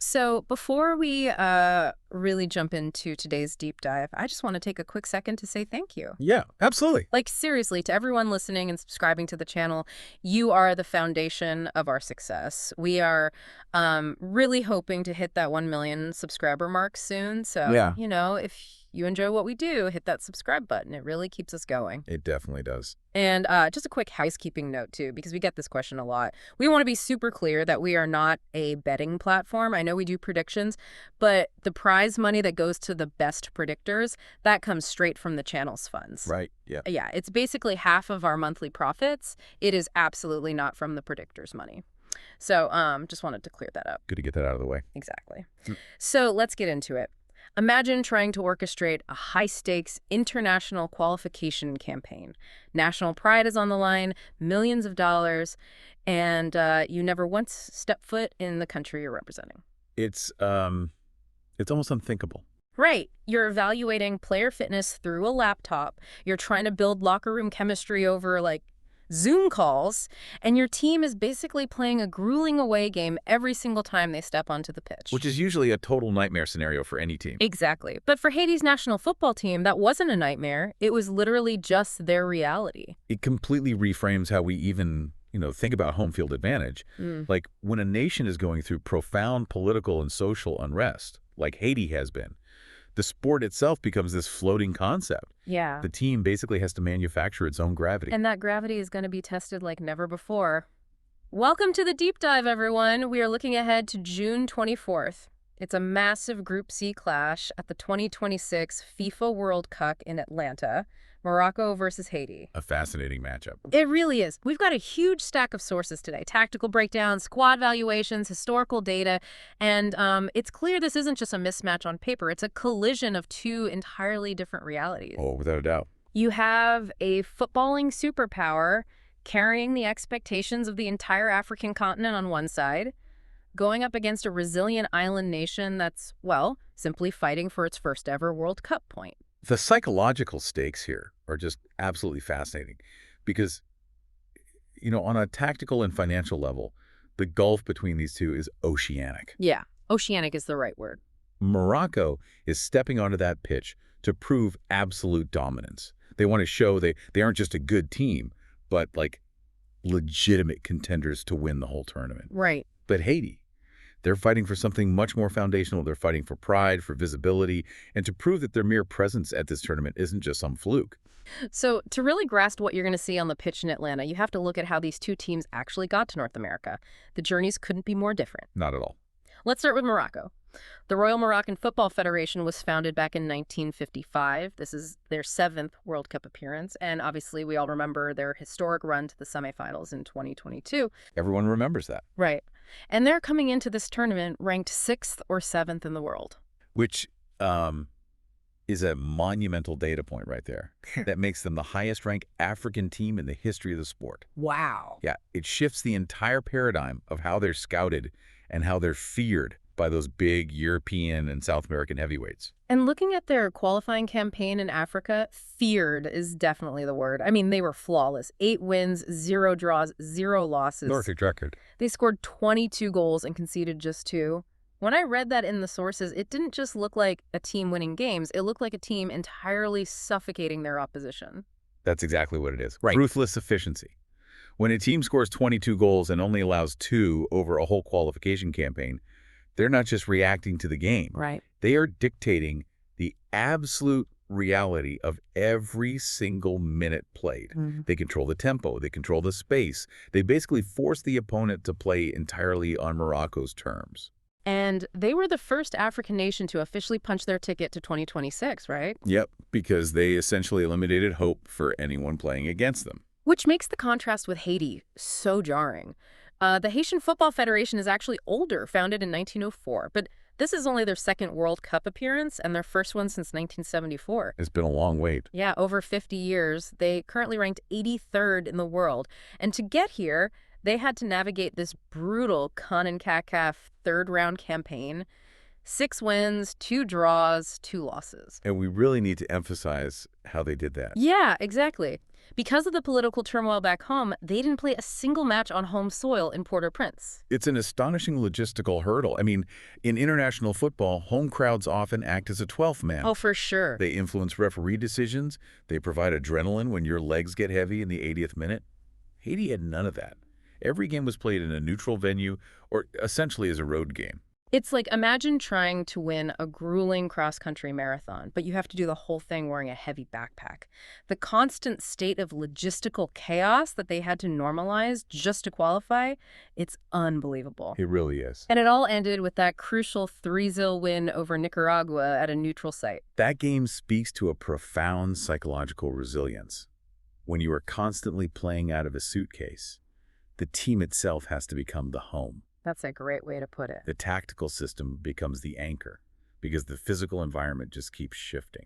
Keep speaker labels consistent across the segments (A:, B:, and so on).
A: So before we really jump into today's deep dive, I just want to take a quick second to say thank you.
B: Yeah, absolutely.
A: Like, seriously, to everyone listening and subscribing to the channel, you are the foundation of our success. We are really hoping to hit that 1 million subscriber mark soon. So,
B: Yeah.
A: If you enjoy what we do, hit that subscribe button. It really keeps us going.
B: It definitely does.
A: And just a quick housekeeping note, too, because we get this question a lot. We want to be super clear that we are not a betting platform. I know we do predictions, but the prize money that goes to the best predictors, that comes straight from the channel's funds.
B: Right, yeah.
A: Yeah, it's basically half of our monthly profits. It is absolutely not from the predictors' money. So just wanted to clear that up.
B: Good to get that out of the way.
A: Exactly. So let's get into it. Imagine trying to orchestrate a high-stakes international qualification campaign. National pride is on the line, millions of dollars, and you never once stepped foot in the country you're representing.
B: It's almost unthinkable.
A: Right. You're evaluating player fitness through a laptop. You're trying to build locker room chemistry over, like, Zoom calls, and your team is basically playing a grueling away game every single time they step onto the pitch.
B: Which is usually a total nightmare scenario for any team.
A: Exactly. But for Haiti's national football team, that wasn't a nightmare. It was literally just their reality.
B: It completely reframes how we even, think about home field advantage. Like, when a nation is going through profound political and social unrest, like Haiti has been, the sport itself becomes this floating concept.
A: Yeah.
B: The team basically has to manufacture its own gravity.
A: And that gravity is going to be tested like never before. Welcome to the deep dive, everyone. We are looking ahead to June 24th. It's a massive Group C clash at the 2026 FIFA World Cup in Atlanta. Morocco versus Haiti.
B: A fascinating matchup.
A: It really is. We've got a huge stack of sources today. Tactical breakdowns, squad valuations, historical data, and it's clear this isn't just a mismatch on paper. It's a collision of two entirely different realities.
B: Oh, without a doubt.
A: You have a footballing superpower carrying the expectations of the entire African continent on one side, going up against a resilient island nation that's, well, simply fighting for its first ever World Cup point.
B: The psychological stakes here are just absolutely fascinating because, on a tactical and financial level, the gulf between these two is oceanic.
A: Yeah, oceanic is the right word.
B: Morocco is stepping onto that pitch to prove absolute dominance. They want to show they aren't just a good team, but like legitimate contenders to win the whole tournament.
A: Right.
B: But Haiti, they're fighting for something much more foundational. They're fighting for pride, for visibility, and to prove that their mere presence at this tournament isn't just some fluke.
A: So to really grasp what you're going to see on the pitch in Atlanta, you have to look at how these two teams actually got to North America. The journeys couldn't be more different.
B: Not at all.
A: Let's start with Morocco. The Royal Moroccan Football Federation was founded back in 1955. This is their 7th World Cup appearance, and obviously we all remember their historic run to the semifinals in 2022.
B: Everyone remembers that.
A: Right. And they're coming into this tournament ranked 6th or 7th in the world.
B: Which is a monumental data point right there. That makes them the highest-ranked African team in the history of the sport.
A: Wow.
B: Yeah, it shifts the entire paradigm of how they're scouted and how they're feared by those big European and South American heavyweights.
A: And looking at their qualifying campaign in Africa, feared is definitely the word. I mean, they were flawless. 8 wins, 0 draws, 0 losses.
B: Nordic record.
A: They scored 22 goals and conceded just 2. When I read that in the sources, it didn't just look like a team winning games. It looked like a team entirely suffocating their opposition.
B: That's exactly what it is.
A: Right.
B: Ruthless efficiency. When a team scores 22 goals and only allows 2 over a whole qualification campaign, they're not just reacting to the game.
A: Right.
B: They are dictating the absolute reality of every single minute played. They control the tempo. They control the space. They basically force the opponent to play entirely on Morocco's terms.
A: And they were the first African nation to officially punch their ticket to 2026, right?
B: Yep, because they essentially eliminated hope for anyone playing against them.
A: Which makes the contrast with Haiti so jarring. The Haitian Football Federation is actually older, founded in 1904, but this is only their 2nd World Cup appearance and their first one since 1974.
B: It's been a long wait.
A: Yeah, over 50 years. They currently ranked 83rd in the world. And to get here, they had to navigate this brutal CONCACAF 3rd round campaign. 6 wins, 2 draws, 2 losses.
B: And we really need to emphasize how they did that.
A: Yeah, exactly. Because of the political turmoil back home, they didn't play a single match on home soil in Port-au-Prince.
B: It's an astonishing logistical hurdle. I mean, in international football, home crowds often act as a 12th man.
A: Oh, for sure.
B: They influence referee decisions. They provide adrenaline when your legs get heavy in the 80th minute. Haiti had none of that. Every game was played in a neutral venue, or essentially as a road game.
A: It's like, imagine trying to win a grueling cross-country marathon, but you have to do the whole thing wearing a heavy backpack. The constant state of logistical chaos that they had to normalize just to qualify, it's unbelievable.
B: It really is.
A: And it all ended with that crucial 3-0 win over Nicaragua at a neutral site.
B: That game speaks to a profound psychological resilience. When you are constantly playing out of a suitcase, the team itself has to become the home.
A: That's a great way to put it.
B: The tactical system becomes the anchor because the physical environment just keeps shifting.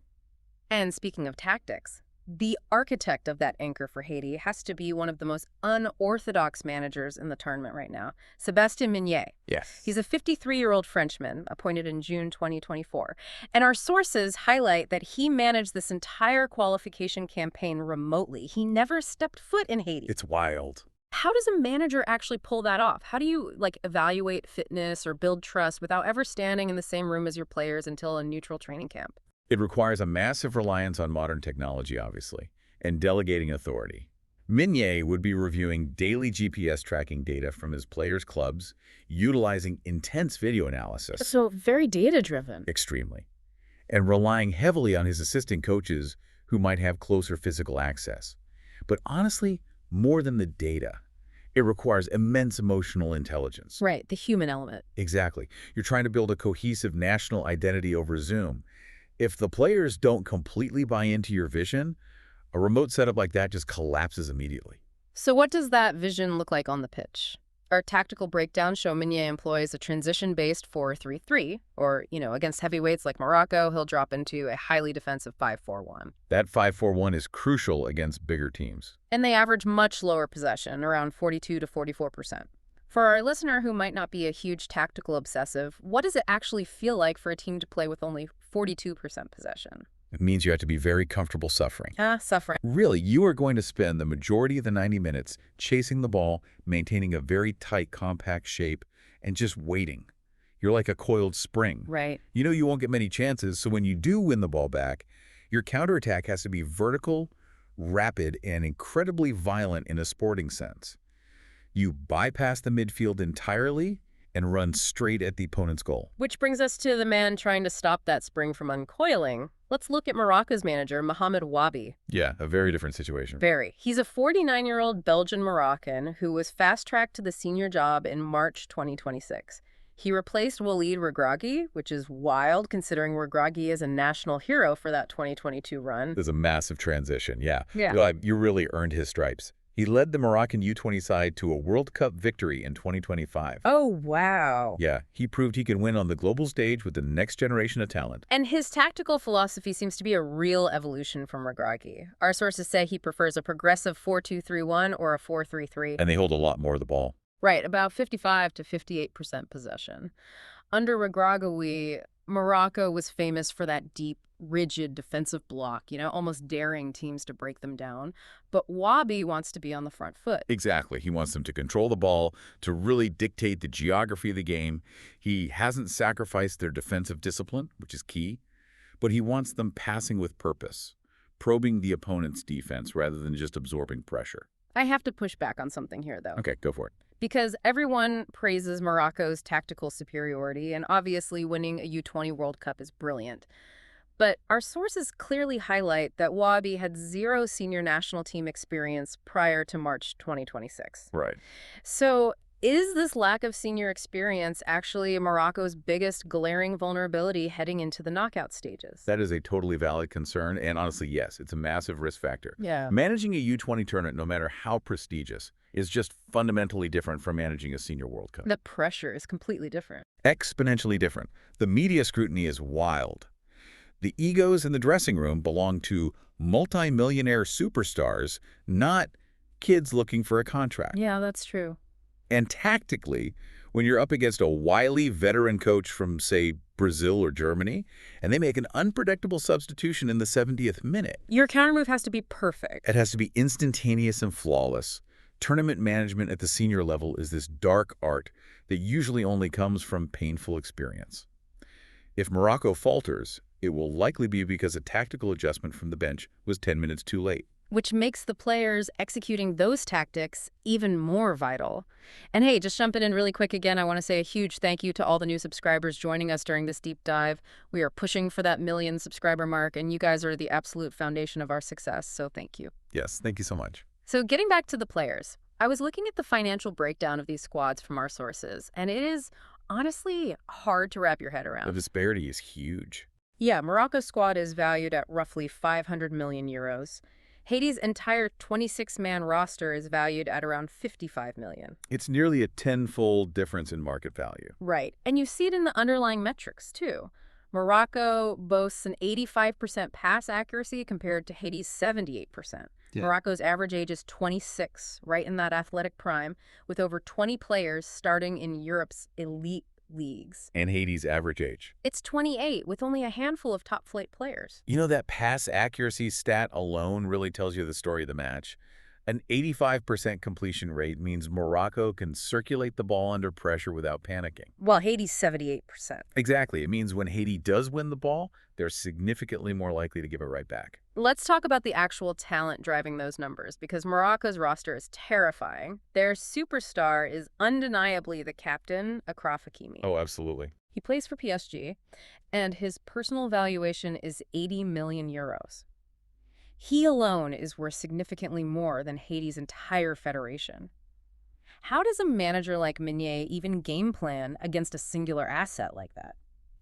A: And speaking of tactics, the architect of that anchor for Haiti has to be one of the most unorthodox managers in the tournament right now, Sébastien Migné.
B: Yes.
A: He's a 53-year-old Frenchman appointed in June 2024. And our sources highlight that he managed this entire qualification campaign remotely. He never stepped foot in Haiti.
B: It's wild.
A: How does a manager actually pull that off? How do you, evaluate fitness or build trust without ever standing in the same room as your players until a neutral training camp?
B: It requires a massive reliance on modern technology, obviously, and delegating authority. Migné would be reviewing daily GPS tracking data from his players' clubs, utilizing intense video analysis.
A: So very data-driven.
B: Extremely. And relying heavily on his assistant coaches who might have closer physical access. But honestly, more than the data, it requires immense emotional intelligence.
A: Right, the human element.
B: Exactly. You're trying to build a cohesive national identity over Zoom. If the players don't completely buy into your vision, a remote setup like that just collapses immediately.
A: So what does that vision look like on the pitch? Our tactical breakdowns show Migné employs a transition-based 4-3-3, or, against heavyweights like Morocco, he'll drop into a highly defensive 5-4-1.
B: That 5-4-1 is crucial against bigger teams.
A: And they average much lower possession, around 42 to 44%. For our listener who might not be a huge tactical obsessive, what does it actually feel like for a team to play with only 42% possession?
B: It means you have to be very comfortable suffering.
A: Suffering.
B: Really, you are going to spend the majority of the 90 minutes chasing the ball, maintaining a very tight, compact shape, and just waiting. You're like a coiled spring.
A: Right.
B: You know you won't get many chances, so when you do win the ball back, your counterattack has to be vertical, rapid, and incredibly violent in a sporting sense. You bypass the midfield entirely and run straight at the opponent's goal.
A: Which brings us to the man trying to stop that spring from uncoiling. Let's look at Morocco's manager, Mohamed Ouahbi.
B: Yeah, a very different situation.
A: Very. He's a 49-year-old Belgian Moroccan who was fast-tracked to the senior job in March 2026. He replaced Walid Regragui, which is wild considering Regragui is a national hero for that 2022 run.
B: There's a massive transition, yeah.
A: Yeah.
B: You really earned his stripes. He led the Moroccan U20 side to a World Cup victory in 2025.
A: Oh, wow.
B: Yeah, he proved he can win on the global stage with the next generation of talent.
A: And his tactical philosophy seems to be a real evolution from Regragui. Our sources say he prefers a progressive 4-2-3-1 or a 4-3-3.
B: And they hold a lot more of the ball.
A: Right, about 55 to 58% possession. Under Regragui, Morocco was famous for that deep, rigid defensive block, almost daring teams to break them down. But Ouahbi wants to be on the front foot.
B: Exactly. He wants them to control the ball, to really dictate the geography of the game. He hasn't sacrificed their defensive discipline, which is key, but he wants them passing with purpose, probing the opponent's defense rather than just absorbing pressure.
A: I have to push back on something here, though.
B: Okay, go for it.
A: Because everyone praises Morocco's tactical superiority, and obviously winning a U20 World Cup is brilliant. But our sources clearly highlight that Ouahbi had zero senior national team experience prior to March 2026.
B: Right.
A: So is this lack of senior experience actually Morocco's biggest glaring vulnerability heading into the knockout stages?
B: That is a totally valid concern, and honestly, yes, it's a massive risk factor.
A: Yeah.
B: Managing a U20 tournament, no matter how prestigious, is just fundamentally different from managing a senior World Cup.
A: The pressure is completely different.
B: Exponentially different. The media scrutiny is wild. The egos in the dressing room belong to multi-millionaire superstars, not kids looking for a contract.
A: Yeah, that's true.
B: And tactically, when you're up against a wily veteran coach from, say, Brazil or Germany, and they make an unpredictable substitution in the 70th minute.
A: Your counter move has to be perfect.
B: It has to be instantaneous and flawless. Tournament management at the senior level is this dark art that usually only comes from painful experience. If Morocco falters, it will likely be because a tactical adjustment from the bench was 10 minutes too late.
A: Which makes the players executing those tactics even more vital. And hey, just jumping in really quick again, I want to say a huge thank you to all the new subscribers joining us during this deep dive. We are pushing for that 1 million subscriber mark, and you guys are the absolute foundation of our success, so thank you.
B: Yes, thank you so much.
A: So getting back to the players, I was looking at the financial breakdown of these squads from our sources, and it is honestly hard to wrap your head around.
B: The disparity is huge.
A: Yeah, Morocco's squad is valued at roughly 500 million euros. Haiti's entire 26-man roster is valued at around 55 million.
B: It's nearly a tenfold difference in market value.
A: Right. And you see it in the underlying metrics, too. Morocco boasts an 85% pass accuracy compared to Haiti's 78%. Yeah. Morocco's average age is 26, right in that athletic prime, with over 20 players starting in Europe's elite leagues.
B: And Haiti's average age?
A: It's 28, with only a handful of top-flight players.
B: You know, that pass accuracy stat alone really tells you the story of the match. An 85% completion rate means Morocco can circulate the ball under pressure without panicking.
A: Well, Haiti's 78%.
B: Exactly. It means when Haiti does win the ball, they're significantly more likely to give it right back.
A: Let's talk about the actual talent driving those numbers, because Morocco's roster is terrifying. Their superstar is undeniably the captain, Achraf Hakimi.
B: Oh, absolutely.
A: He plays for PSG, and his personal valuation is 80 million euros. He alone is worth significantly more than Haiti's entire federation. How does a manager like Migné even game plan against a singular asset like that?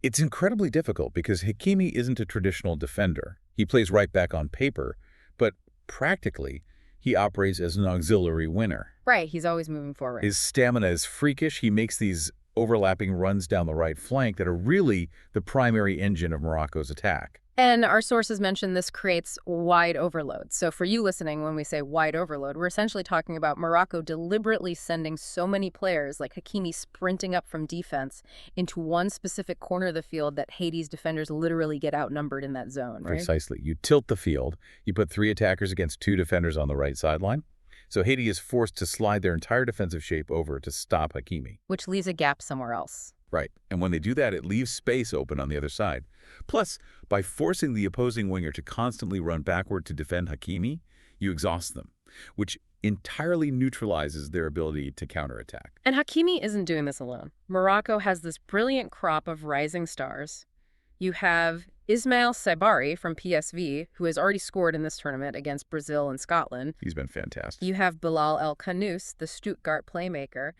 B: It's incredibly difficult because Hakimi isn't a traditional defender. He plays right back on paper, but practically, he operates as an auxiliary winner.
A: Right, he's always moving forward.
B: His stamina is freakish. He makes these overlapping runs down the right flank that are really the primary engine of Morocco's attack.
A: And our sources mention this creates wide overload. So for you listening, when we say wide overload, we're essentially talking about Morocco deliberately sending so many players, like Hakimi sprinting up from defense, into one specific corner of the field that Haiti's defenders literally get outnumbered in that zone, right?
B: Precisely. You tilt the field, you put 3 attackers against 2 defenders on the right sideline. So Haiti is forced to slide their entire defensive shape over to stop Hakimi.
A: Which leaves a gap somewhere else.
B: Right. And when they do that, it leaves space open on the other side. Plus, by forcing the opposing winger to constantly run backward to defend Hakimi, you exhaust them, which entirely neutralizes their ability to counterattack.
A: And Hakimi isn't doing this alone. Morocco has this brilliant crop of rising stars. You have Ismail Saibari from PSV, who has already scored in this tournament against Brazil and Scotland.
B: He's been fantastic.
A: You have Bilal El Khanous, the Stuttgart playmaker.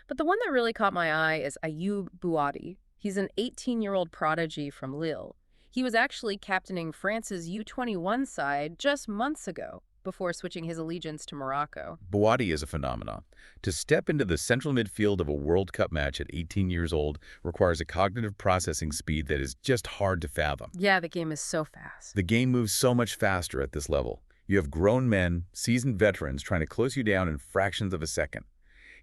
A: But the one that really caught my eye is Ayoub Bouadi. He's an 18-year-old prodigy from Lille. He was actually captaining France's U21 side just months ago, before switching his allegiance to Morocco.
B: Bouadi is a phenomenon. To step into the central midfield of a World Cup match at 18 years old requires a cognitive processing speed that is just hard to fathom.
A: Yeah, the game is so fast.
B: The game moves so much faster at this level. You have grown men, seasoned veterans trying to close you down in fractions of a second.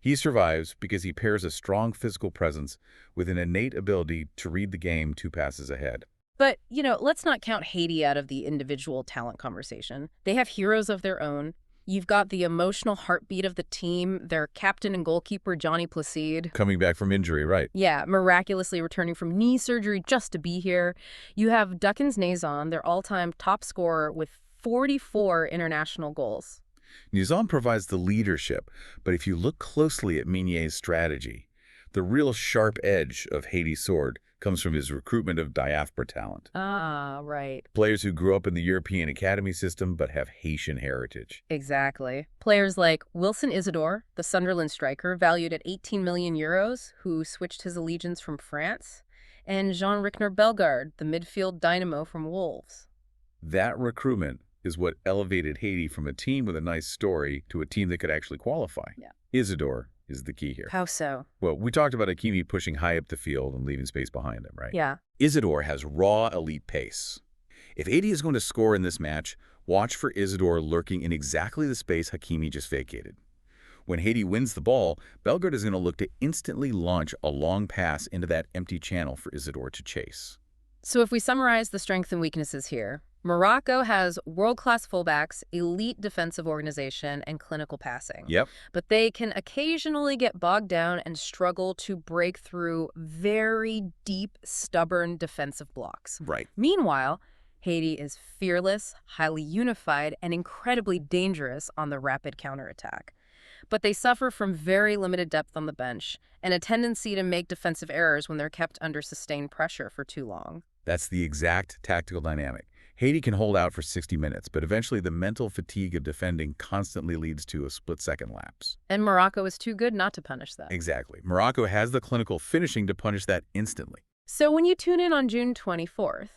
B: He survives because he pairs a strong physical presence with an innate ability to read the game 2 passes ahead.
A: But, let's not count Haiti out of the individual talent conversation. They have heroes of their own. You've got the emotional heartbeat of the team, their captain and goalkeeper, Johnny Placide.
B: Coming back from injury, right?
A: Yeah, miraculously returning from knee surgery just to be here. You have Duckens Nazon, their all-time top scorer with 44 international goals.
B: Nazon provides the leadership, but if you look closely at Migné's strategy, the real sharp edge of Haiti's sword comes from his recruitment of diaspora talent.
A: Ah, right.
B: Players who grew up in the European academy system but have Haitian heritage.
A: Exactly. Players like Wilson Isidor, the Sunderland striker, valued at 18 million euros, who switched his allegiance from France, and Jean-Rickner Bellegarde, the midfield dynamo from Wolves.
B: That recruitment is what elevated Haiti from a team with a nice story to a team that could actually qualify.
A: Yeah.
B: Isidor is the key here.
A: How so?
B: Well, we talked about Hakimi pushing high up the field and leaving space behind him, right?
A: Yeah.
B: Isidor has raw elite pace. If Haiti is going to score in this match, watch for Isidor lurking in exactly the space Hakimi just vacated. When Haiti wins the ball, Bellegarde is going to look to instantly launch a long pass into that empty channel for Isidor to chase.
A: So if we summarize the strengths and weaknesses here, Morocco has world-class fullbacks, elite defensive organization, and clinical passing.
B: Yep.
A: But they can occasionally get bogged down and struggle to break through very deep, stubborn defensive blocks.
B: Right.
A: Meanwhile, Haiti is fearless, highly unified, and incredibly dangerous on the rapid counterattack. But they suffer from very limited depth on the bench and a tendency to make defensive errors when they're kept under sustained pressure for too long.
B: That's the exact tactical dynamic. Haiti can hold out for 60 minutes, but eventually the mental fatigue of defending constantly leads to a split-second lapse.
A: And Morocco is too good not to punish that.
B: Exactly. Morocco has the clinical finishing to punish that instantly.
A: So when you tune in on June 24th,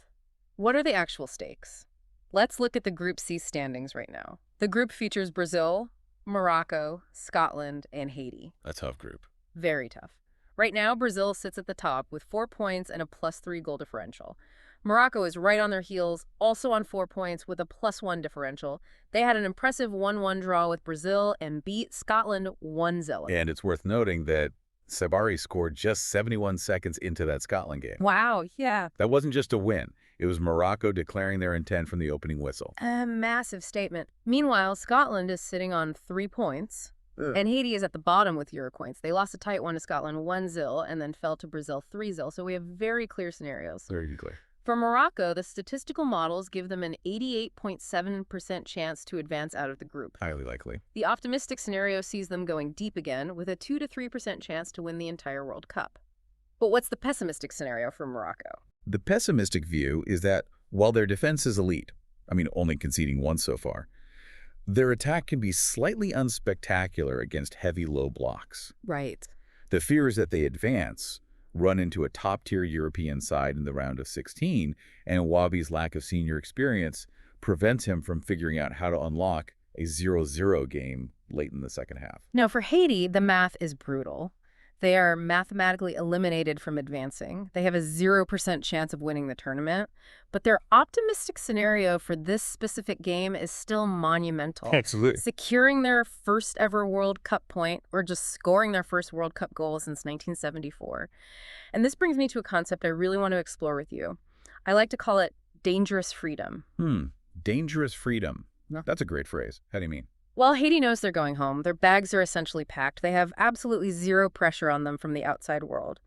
A: what are the actual stakes? Let's look at the Group C standings right now. The group features Brazil, Morocco, Scotland, and Haiti.
B: A tough group.
A: Very tough. Right now, Brazil sits at the top with 4 points and a +3 goal differential. Morocco is right on their heels, also on 4 points with a +1 differential. They had an impressive 1-1 draw with Brazil and beat Scotland 1-0.
B: And it's worth noting that Sabari scored just 71 seconds into that Scotland game.
A: Wow, yeah.
B: That wasn't just a win. It was Morocco declaring their intent from the opening whistle.
A: A massive statement. Meanwhile, Scotland is sitting on 3 points. And Haiti is at the bottom with 0 points. They lost a tight one to Scotland 1-0 and then fell to Brazil 3-0. So we have very clear scenarios.
B: Very clear.
A: For Morocco, the statistical models give them an 88.7% chance to advance out of the group.
B: Highly likely.
A: The optimistic scenario sees them going deep again with a 2 to 3% chance to win the entire World Cup. But what's the pessimistic scenario for Morocco?
B: The pessimistic view is that while their defense is elite, only conceding once so far, their attack can be slightly unspectacular against heavy low blocks.
A: Right.
B: The fear is that they advance, run into a top-tier European side in the round of 16, and Ouahbi's lack of senior experience prevents him from figuring out how to unlock a 0-0 game late in the second half.
A: Now, for Haiti, the math is brutal. They are mathematically eliminated from advancing. They have a 0% chance of winning the tournament. But their optimistic scenario for this specific game is still monumental.
B: Absolutely.
A: Securing their first ever World Cup point, or just scoring their first World Cup goal since 1974. And this brings me to a concept I really want to explore with you. I like to call it dangerous freedom.
B: Dangerous freedom.
A: Yeah.
B: That's a great phrase. How do you mean?
A: Well, Haiti knows they're going home. Their bags are essentially packed. They have absolutely zero pressure on them from the outside world.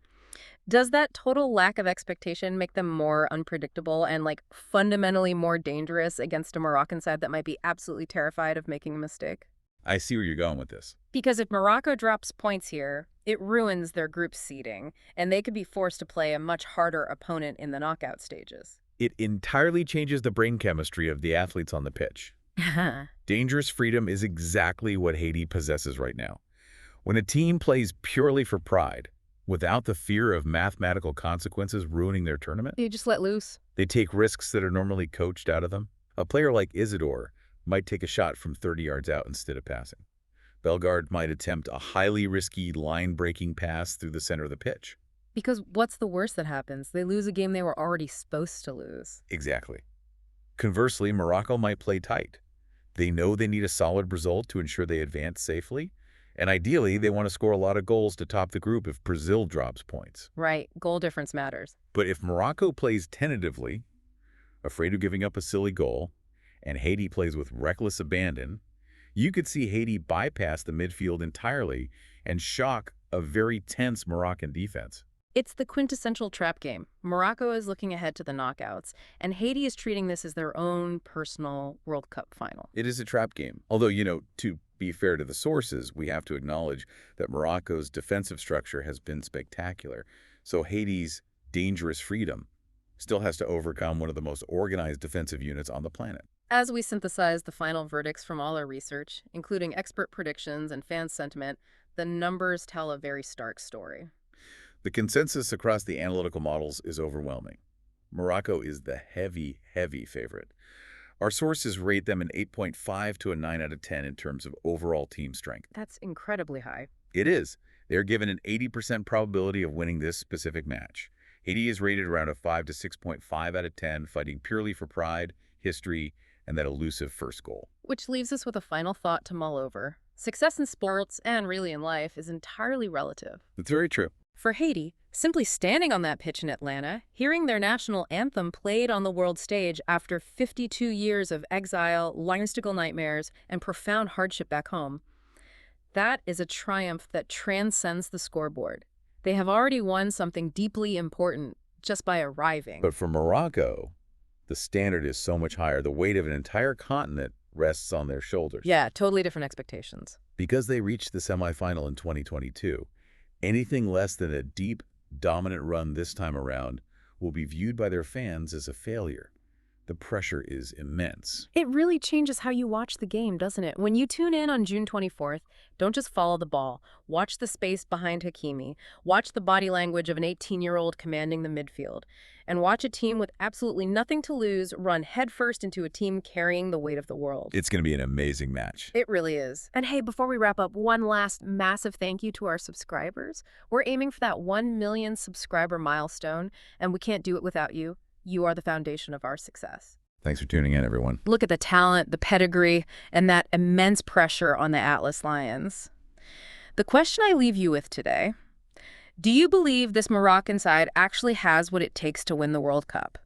A: Does that total lack of expectation make them more unpredictable and, fundamentally more dangerous against a Moroccan side that might be absolutely terrified of making a mistake?
B: I see where you're going with this.
A: Because if Morocco drops points here, it ruins their group seeding, and they could be forced to play a much harder opponent in the knockout stages.
B: It entirely changes the brain chemistry of the athletes on the pitch. Dangerous freedom is exactly what Haiti possesses right now. When a team plays purely for pride, without the fear of mathematical consequences ruining their tournament,
A: You just let loose.
B: they take risks that are normally coached out of them. A player like Isidor might take a shot from 30 yards out instead of passing. Bellegarde might attempt a highly risky line-breaking pass through the center of the pitch.
A: Because what's the worst that happens? They lose a game they were already supposed to lose.
B: Exactly. Conversely, Morocco might play tight. They know they need a solid result to ensure they advance safely, and ideally, they want to score a lot of goals to top the group if Brazil drops points.
A: Right. Goal difference matters.
B: But if Morocco plays tentatively, afraid of giving up a silly goal, and Haiti plays with reckless abandon, you could see Haiti bypass the midfield entirely and shock a very tense Moroccan defense.
A: It's the quintessential trap game. Morocco is looking ahead to the knockouts, and Haiti is treating this as their own personal World Cup final.
B: It is a trap game. Although, to be fair to the sources, we have to acknowledge that Morocco's defensive structure has been spectacular. So Haiti's dangerous freedom still has to overcome one of the most organized defensive units on the planet.
A: As we synthesize the final verdicts from all our research, including expert predictions and fan sentiment, the numbers tell a very stark story.
B: The consensus across the analytical models is overwhelming. Morocco is the heavy, heavy favorite. Our sources rate them an 8.5 to a 9 out of 10 in terms of overall team strength.
A: That's incredibly high.
B: It is. They're given an 80% probability of winning this specific match. Haiti is rated around a 5 to 6.5 out of 10, fighting purely for pride, history, and that elusive first goal.
A: Which leaves us with a final thought to mull over. Success in sports, and really in life, is entirely relative.
B: It's very true.
A: For Haiti, simply standing on that pitch in Atlanta, hearing their national anthem played on the world stage after 52 years of exile, logistical nightmares, and profound hardship back home, that is a triumph that transcends the scoreboard. They have already won something deeply important just by arriving.
B: But for Morocco, the standard is so much higher. The weight of an entire continent rests on their shoulders.
A: Yeah, totally different expectations.
B: Because they reached the semifinal in 2022, anything less than a deep, dominant run this time around will be viewed by their fans as a failure. The pressure is immense.
A: It really changes how you watch the game, doesn't it? When you tune in on June 24th, don't just follow the ball. Watch the space behind Hakimi. Watch the body language of an 18-year-old commanding the midfield. And watch a team with absolutely nothing to lose run headfirst into a team carrying the weight of the world.
B: It's going to be an amazing match.
A: It really is. And hey, before we wrap up, one last massive thank you to our subscribers. We're aiming for that 1 million subscriber milestone, and we can't do it without you. You are the foundation of our success.
B: Thanks for tuning in, everyone.
A: Look at the talent, the pedigree, and that immense pressure on the Atlas Lions. The question I leave you with today: do you believe this Moroccan side actually has what it takes to win the World Cup?